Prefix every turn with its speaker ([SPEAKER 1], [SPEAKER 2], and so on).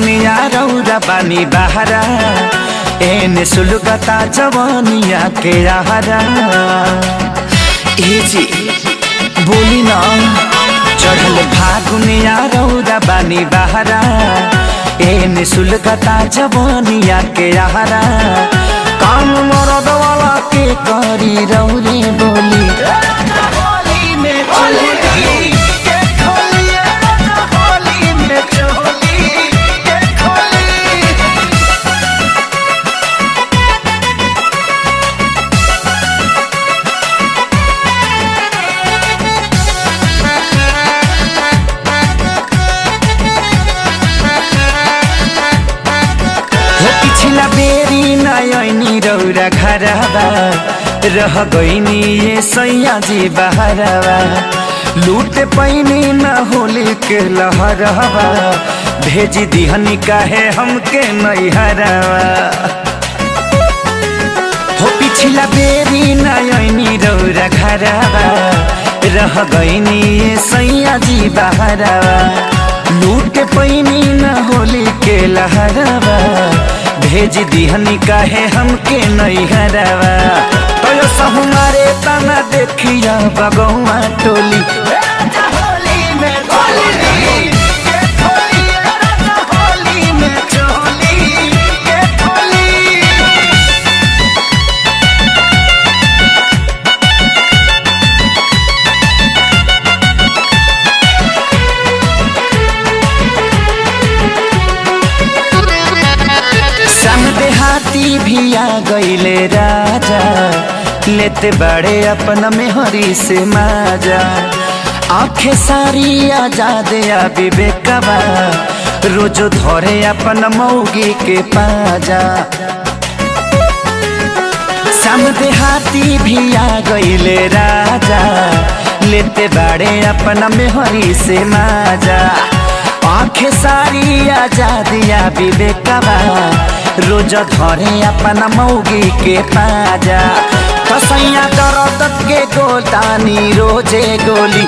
[SPEAKER 1] फागुनिया रौरा बानी बहरा एने सुलगता जवानिया के आहारा। ए जी बोली ना चढ़ल फागुनिया रौरा बानी बहरा एने सुलगता जवानिया के आहारा। काम मरद वाला के करी रौरे बोली पिछला बेरी नयनी रौरा घरवा रह गईनी ये सैया जी बहरवा। लूट पैनी न होली के लहरवा भेज दिहनी काहे हमके नैहरवा। हो पिछला बेरी नयनी रौरा घरवा रह गईनी ये सैया जी बहरवा। लूट पैनी न होली के लहरवा भेज दिहनी काहे हमके नैहरवा। तो सहुमारे तना देखिया बगौआ टोली हाथी भी आ गईले राजा लेते बड़े अपना मेहरी से माजा। आंखें सारी आजाद विवेकवा रोजो धरे अपन मौगी के पाजा। समझे हाथी भी आ गईले राजा लेते बड़े अपना मेहरी से माजा। आंखें सारी आजाद विवेकवा रोज धरे अपना मौगी के पाजा। कसैया दरद के गोदानी रोजे गोली